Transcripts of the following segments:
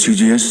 CGS,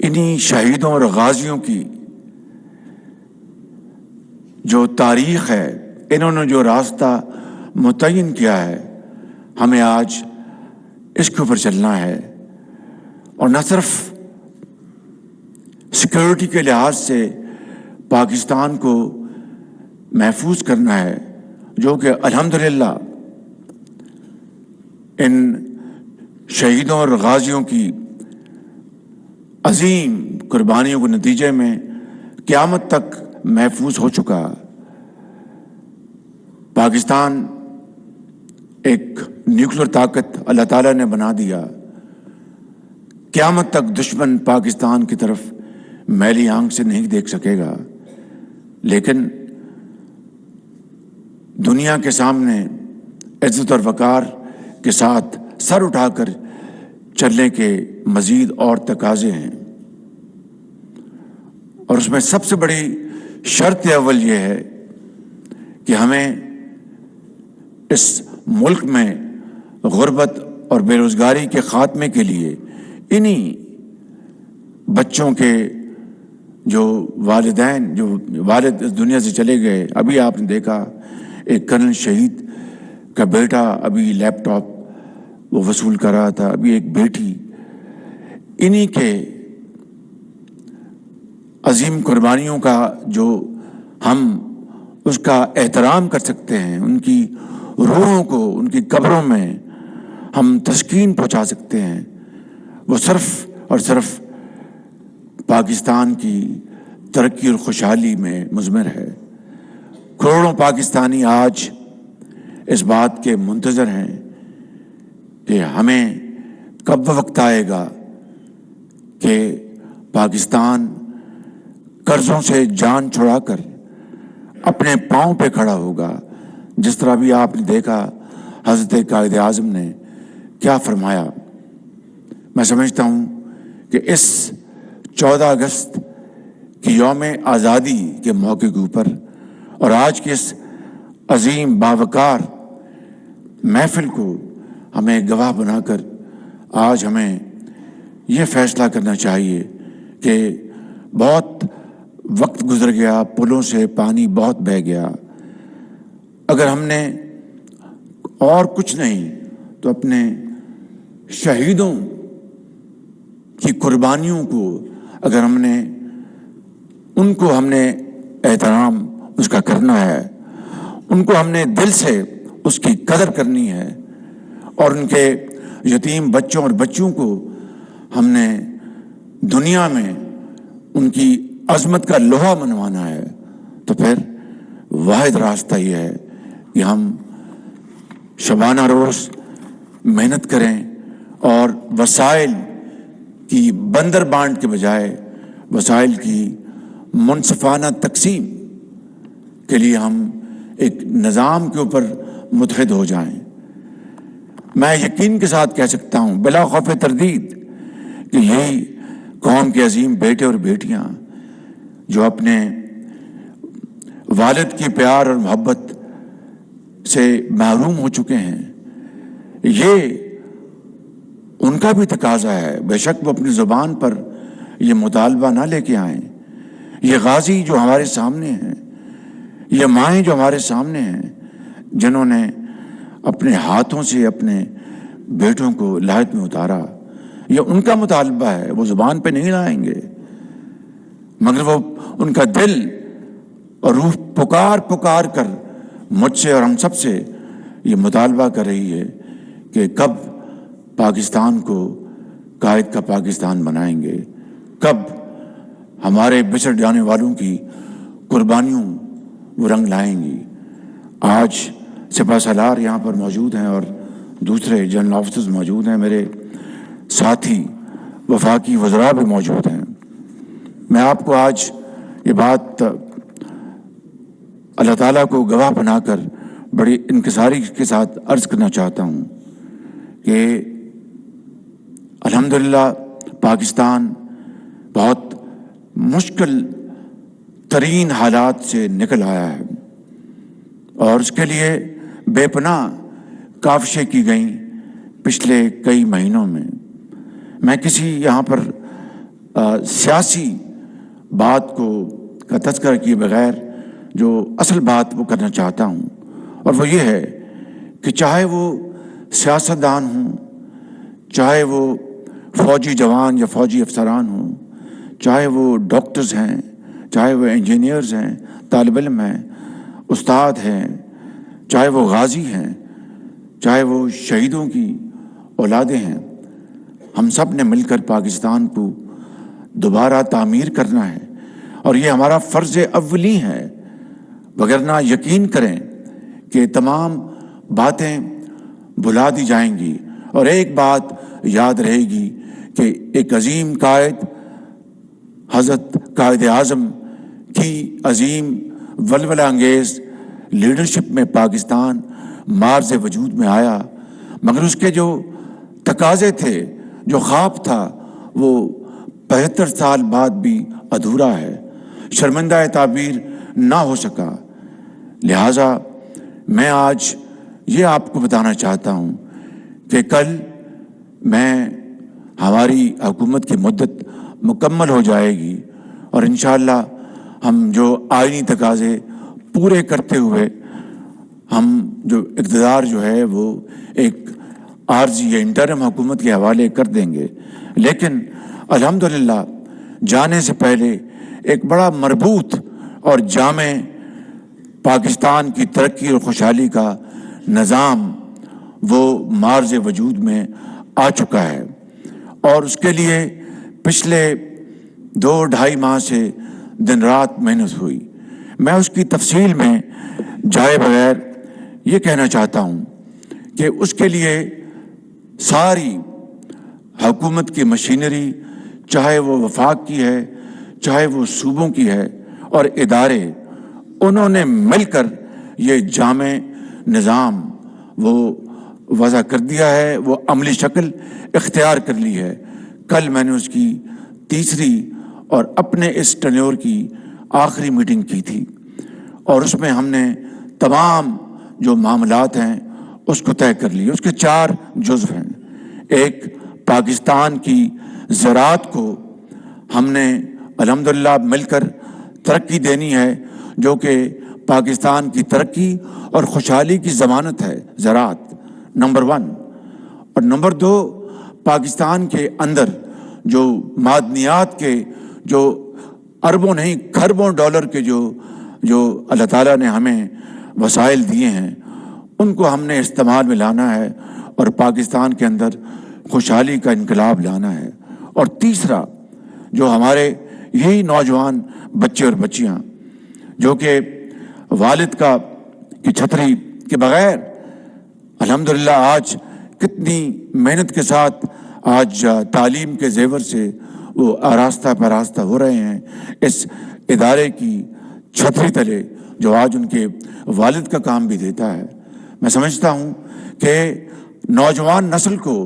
انہی شہیدوں اور غازیوں کی جو تاریخ ہے، انہوں نے جو راستہ متعین کیا ہے، ہمیں آج اس کے اوپر چلنا ہے، اور نہ صرف سیکیورٹی کے لحاظ سے پاکستان کو محفوظ کرنا ہے، جو کہ الحمدللہ ان شہیدوں اور غازیوں کی عظیم قربانیوں کے نتیجے میں قیامت تک محفوظ ہو چکا۔ پاکستان ایک نیوکلیر طاقت اللہ تعالیٰ نے بنا دیا، قیامت تک دشمن پاکستان کی طرف میلی آنکھ سے نہیں دیکھ سکے گا، لیکن دنیا کے سامنے عزت اور وقار کے ساتھ سر اٹھا کر چلنے کے مزید اور تقاضے ہیں، اور اس میں سب سے بڑی شرط اول یہ ہے کہ ہمیں اس ملک میں غربت اور بے روزگاری کے خاتمے کے لیے انہی بچوں کے جو والدین، جو والد اس دنیا سے چلے گئے، ابھی آپ نے دیکھا ایک کرنل شہید کا بیٹا ابھی لیپ ٹاپ وہ وصول کر رہا تھا، ابھی ایک بیٹی، انہی کے عظیم قربانیوں کا جو ہم اس کا احترام کر سکتے ہیں، ان کی روحوں کو ان کی قبروں میں ہم تسکین پہنچا سکتے ہیں، وہ صرف اور صرف پاکستان کی ترقی اور خوشحالی میں مضمر ہے۔ کروڑوں پاکستانی آج اس بات کے منتظر ہیں کہ ہمیں کب وقت آئے گا کہ پاکستان قرضوں سے جان چھڑا کر اپنے پاؤں پہ کھڑا ہوگا، جس طرح بھی آپ نے دیکھا حضرت قائد اعظم نے کیا فرمایا۔ میں سمجھتا ہوں کہ اس 14 اگست کی یوم آزادی کے موقع کے اوپر اور آج کے اس عظیم باوقار محفل کو ہمیں گواہ بنا کر آج ہمیں یہ فیصلہ کرنا چاہیے کہ بہت وقت گزر گیا، پلوں سے پانی بہت بہہ گیا، اگر ہم نے اور کچھ نہیں تو اپنے شہیدوں کی قربانیوں کو اگر ہم نے ان کو ہم نے احترام اس کا کرنا ہے، ان کو ہم نے دل سے اس کی قدر کرنی ہے، اور ان کے یتیم بچوں اور بچیوں کو ہم نے دنیا میں ان کی عظمت کا لوہا منوانا ہے، تو پھر واحد راستہ یہ ہے کہ ہم شبانہ روز محنت کریں اور وسائل کی بندر بانٹ کے بجائے وسائل کی منصفانہ تقسیم کے لیے ہم ایک نظام کے اوپر متحد ہو جائیں۔ میں یقین کے ساتھ کہہ سکتا ہوں بلا خوف تردید کہ یہی قوم کے عظیم بیٹے اور بیٹیاں جو اپنے والد کی پیار اور محبت سے محروم ہو چکے ہیں، یہ ان کا بھی تقاضا ہے۔ بے شک وہ اپنی زبان پر یہ مطالبہ نہ لے کے آئیں۔ یہ غازی جو ہمارے سامنے ہیں، یہ مائیں جو ہمارے سامنے ہیں، جنہوں نے اپنے ہاتھوں سے اپنے بیٹوں کو لہت میں اتارا، یہ ان کا مطالبہ ہے، وہ زبان پہ نہیں لائیں گے، مگر وہ ان کا دل اور روح پکار پکار کر مجھ سے اور ہم سب سے یہ مطالبہ کر رہی ہے کہ کب پاکستان کو قائد کا پاکستان بنائیں گے، کب ہمارے بچھڑ جانے والوں کی قربانیوں وہ رنگ لائیں گی۔ آج سپہ سالار یہاں پر موجود ہیں اور دوسرے جنرل آفیسرز موجود ہیں، میرے ساتھی وفاقی وزراء بھی موجود ہیں۔ میں آپ کو آج یہ بات اللہ تعالیٰ کو گواہ بنا کر بڑی انکساری کے ساتھ عرض کرنا چاہتا ہوں کہ الحمدللہ پاکستان بہت مشکل ترین حالات سے نکل آیا ہے، اور اس کے لیے بے پناہ کاوشیں کی گئیں پچھلے کئی مہینوں میں۔ میں کسی یہاں پر سیاسی بات کا تذکرہ کیے بغیر جو اصل بات وہ کرنا چاہتا ہوں، اور وہ یہ ہے کہ چاہے وہ سیاستدان ہوں، چاہے وہ فوجی جوان یا فوجی افسران ہوں، چاہے وہ ڈاکٹرز ہیں، چاہے وہ انجینئرز ہیں، طالب علم ہیں، استاد ہیں، چاہے وہ غازی ہیں، چاہے وہ شہیدوں کی اولادیں ہیں، ہم سب نے مل کر پاکستان کو دوبارہ تعمیر کرنا ہے، اور یہ ہمارا فرض اولی ہے، وگرنہ یقین کریں کہ تمام باتیں بھلا دی جائیں گی، اور ایک بات یاد رہے گی کہ ایک عظیم قائد، حضرت قائد اعظم کی عظیم ولولہ انگیز لیڈرشپ میں پاکستان مارز وجود میں آیا، مگر اس کے جو تقاضے تھے، جو خواب تھا، وہ 75 سال بعد بھی ادھورا ہے، شرمندہ تعبیر نہ ہو سکا۔ لہٰذا میں آج یہ آپ کو بتانا چاہتا ہوں کہ کل ہماری حکومت کی مدت مکمل ہو جائے گی، اور انشاءاللہ ہم جو آئینی تقاضے پورے کرتے ہوئے ہم جو اقتدار جو ہے وہ ایک عارضی یا انٹرم حکومت کے حوالے کر دیں گے، لیکن الحمدللہ جانے سے پہلے ایک بڑا مربوط اور جامع پاکستان کی ترقی اور خوشحالی کا نظام وہ مارز وجود میں آ چکا ہے، اور اس کے لیے پچھلے 2-2.5 ماہ سے دن رات محنت ہوئی۔ میں اس کی تفصیل میں جائے بغیر یہ کہنا چاہتا ہوں کہ اس کے لیے ساری حکومت کی مشینری، چاہے وہ وفاق کی ہے، چاہے وہ صوبوں کی ہے، اور ادارے، انہوں نے مل کر یہ جامع نظام وہ وضع کر دیا ہے، وہ عملی شکل اختیار کر لی ہے۔ کل میں نے اس کی تیسری اور اپنے اس ٹینیور کی آخری میٹنگ کی تھی، اور اس میں ہم نے تمام جو معاملات ہیں اس کو طے کر لی۔ اس کے 4 جزو ہیں۔ ایک، پاکستان کی زراعت کو ہم نے الحمدللہ مل کر ترقی دینی ہے، جو کہ پاکستان کی ترقی اور خوشحالی کی ضمانت ہے، زراعت نمبر 1۔ اور نمبر 2، پاکستان کے اندر جو معدنیات کے جو اربوں نہیں کھربوں ڈالر کے جو اللہ تعالیٰ نے ہمیں وسائل دیے ہیں، ان کو ہم نے استعمال میں لانا ہے، اور پاکستان کے اندر خوشحالی کا انقلاب لانا ہے۔ اور تیسرا، جو ہمارے یہی نوجوان بچے اور بچیاں جو کہ والد کی چھتری کے بغیر الحمدللہ آج کتنی محنت کے ساتھ آج تعلیم کے زیور سے وہ آراستہ پراستہ ہو رہے ہیں، اس ادارے کی چھتری تلے جو آج ان کے والد کا کام بھی دیتا ہے۔ میں سمجھتا ہوں کہ نوجوان نسل کو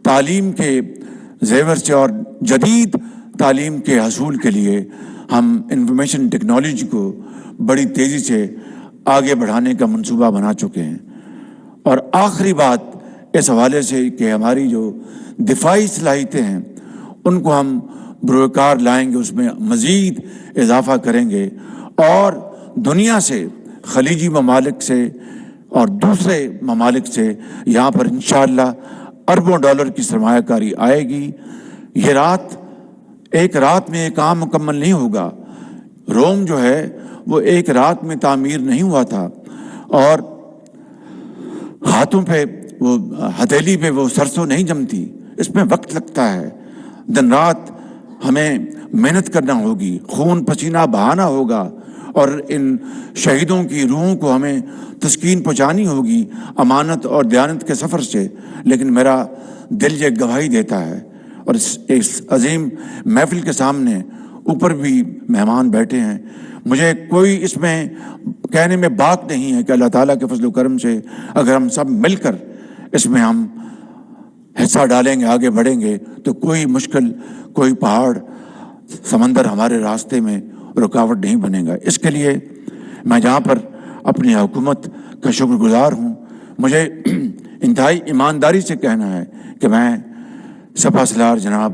تعلیم کے زیور سے اور جدید تعلیم کے حصول کے لیے ہم انفارمیشن ٹیکنالوجی کو بڑی تیزی سے آگے بڑھانے کا منصوبہ بنا چکے ہیں۔ اور آخری بات اس حوالے سے کہ ہماری جو دفاعی صلاحیتیں ہیں ان کو ہم بروکار لائیں گے، اس میں مزید اضافہ کریں گے، اور دنیا سے، خلیجی ممالک سے اور دوسرے ممالک سے یہاں پر انشاءاللہ اربوں ڈالر کی سرمایہ کاری آئے گی۔ یہ ایک رات میں یہ کام مکمل نہیں ہوگا۔ روم جو ہے وہ ایک رات میں تعمیر نہیں ہوا تھا، اور ہاتھوں پہ وہ ہتھیلی پہ وہ سرسوں نہیں جمتی، اس میں وقت لگتا ہے۔ دن رات ہمیں محنت کرنا ہوگی، خون پسینہ بہانا ہوگا، اور ان شہیدوں کی روحوں کو ہمیں تسکین پہنچانی ہوگی امانت اور دیانت کے سفر سے۔ لیکن میرا دل یہ گواہی دیتا ہے، اور اس عظیم محفل کے سامنے اوپر بھی مہمان بیٹھے ہیں، مجھے کوئی اس میں کہنے میں باک نہیں ہے کہ اللہ تعالیٰ کے فضل و کرم سے اگر ہم سب مل کر اس میں ہم حصہ ڈالیں گے، آگے بڑھیں گے، تو کوئی مشکل، کوئی پہاڑ، سمندر ہمارے راستے میں رکاوٹ نہیں بنے گا۔ اس کے لیے میں جہاں پر اپنی حکومت کا شکر گزار ہوں، مجھے انتہائی ایمانداری سے کہنا ہے کہ میں سپہ سالار جناب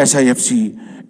SIFC